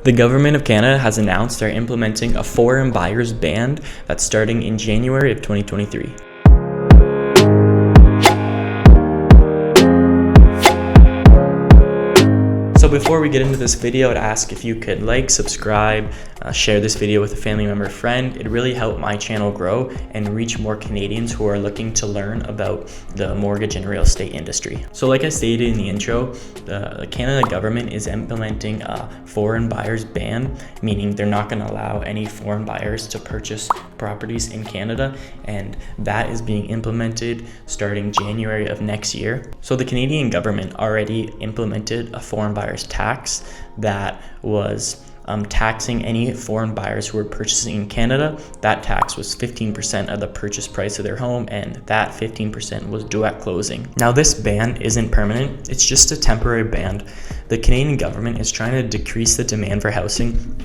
The government of Canada has announced they're implementing a foreign buyers ban that's starting in January of 2023. So before we get into this video, I'd ask if you could like, subscribe, share this video with a family member or friend. It really helped my channel grow and reach more Canadians who are looking to learn about the mortgage and real estate industry. So like I stated in the intro, the Canada government is implementing a foreign buyers ban, meaning they're not going to allow any foreign buyers to purchase properties in Canada, and that is being implemented starting January of next year. So the Canadian government already implemented a foreign buyers tax that was taxing any foreign buyers who were purchasing in Canada. That tax was 15% of the purchase price of their home, and that 15% was due at closing. Now this ban isn't permanent, it's just a temporary ban. The Canadian government is trying to decrease the demand for housing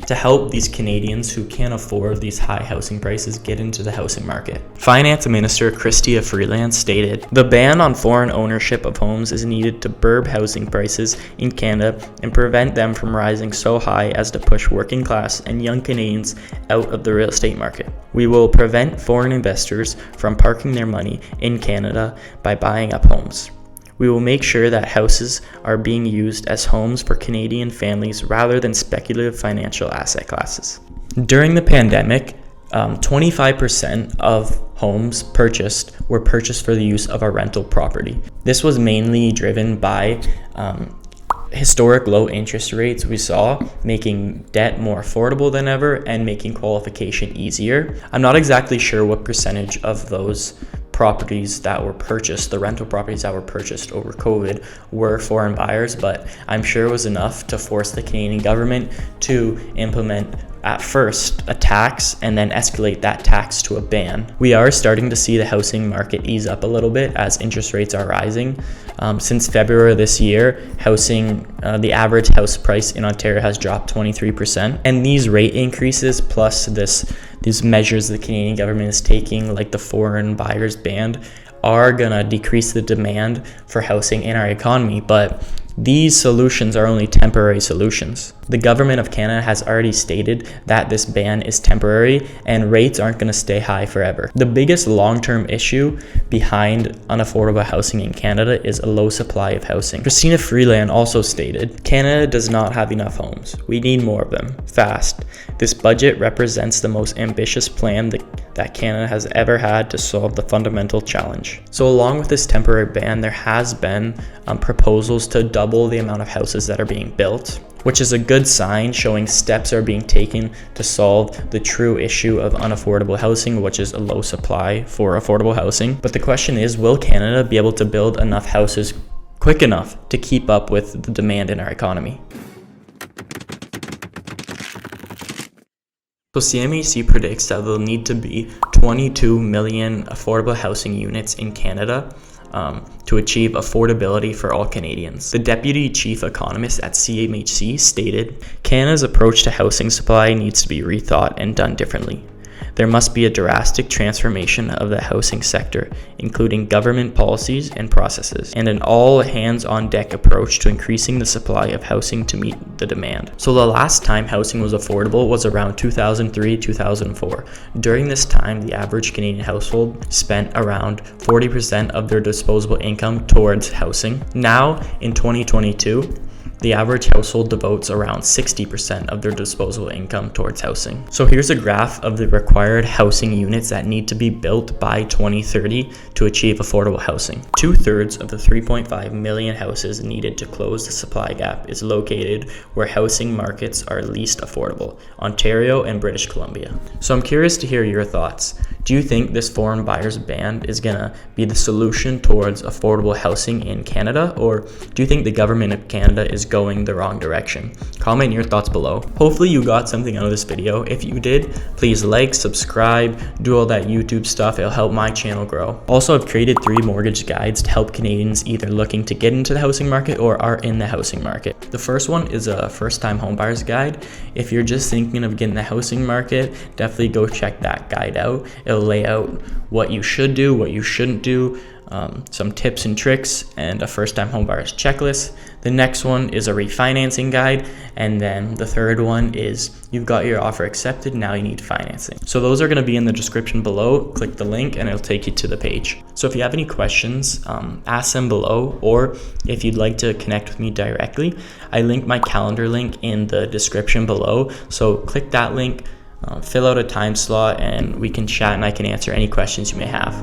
to help these Canadians who can't afford these high housing prices get into the housing market. Finance Minister Chrystia Freeland stated, "The ban on foreign ownership of homes is needed to curb housing prices in Canada and prevent them from rising so high as to push working class and young Canadians out of the real estate market. We will prevent foreign investors from parking their money in Canada by buying up homes. We will make sure that houses are being used as homes for Canadian families rather than speculative financial asset classes." During the pandemic, 25% of homes purchased were purchased for the use of a rental property. This was mainly driven by historic low interest rates we saw, making debt more affordable than ever and making qualification easier. I'm not exactly sure what percentage of those properties that were purchased, the rental properties that were purchased over COVID, were foreign buyers, but I'm sure it was enough to force the Canadian government to implement at first a tax and then escalate that tax to a ban. We are starting to see the housing market ease up a little bit as interest rates are rising. Since February this year, the average house price in Ontario has dropped 23%. And these rate increases plus these measures the Canadian government is taking, like the foreign buyers ban, are gonna decrease the demand for housing in our economy, but these solutions are only temporary solutions. The government of Canada has already stated that this ban is temporary and rates aren't going to stay high forever. The biggest long-term issue behind unaffordable housing in Canada is a low supply of housing. Chrystia Freeland also stated, "Canada does not have enough homes. We need more of them, fast. This budget represents the most ambitious plan that Canada has ever had to solve the fundamental challenge." So along with this temporary ban, there has been proposals to double the amount of houses that are being built, which is a good sign showing steps are being taken to solve the true issue of unaffordable housing, which is a low supply for affordable housing. But the question is, will Canada be able to build enough houses quick enough to keep up with the demand in our economy? So CMHC predicts that there'll need to be 22 million affordable housing units in Canada to achieve affordability for all Canadians. The deputy chief economist at CMHC stated, "Canada's approach to housing supply needs to be rethought and done differently. There must be a drastic transformation of the housing sector, including government policies and processes, and an all-hands-on-deck approach to increasing the supply of housing to meet the demand." So the last time housing was affordable was around 2003-2004. During this time, the average Canadian household spent around 40% of their disposable income towards housing. Now, in 2022, the average household devotes around 60% of their disposable income towards housing. So here's a graph of the required housing units that need to be built by 2030 to achieve affordable housing. 2/3 of the 3.5 million houses needed to close the supply gap is located where housing markets are least affordable, Ontario and British Columbia. So I'm curious to hear your thoughts. Do you think this foreign buyers ban is gonna be the solution towards affordable housing in Canada, or do you think the government of Canada is going the wrong direction? Comment your thoughts below. Hopefully you got something out of this video. If you did, please like, subscribe, do all that YouTube stuff. It'll help my channel grow. Also, I've created 3 mortgage guides to help Canadians either looking to get into the housing market or are in the housing market. The first one is a first-time homebuyers guide. If you're just thinking of getting the housing market, definitely go check that guide out. It'll lay out what you should do, what you shouldn't do, some tips and tricks, and a first-time homebuyer's checklist. The next one is a refinancing guide, and then the third one is you've got your offer accepted, now you need financing. So those are going to be in the description below. Click the link and it'll take you to the page. So if you have any questions, ask them below, or if you'd like to connect with me directly, I link my calendar link in the description below. So click that link, fill out a time slot, and we can chat and I can answer any questions you may have.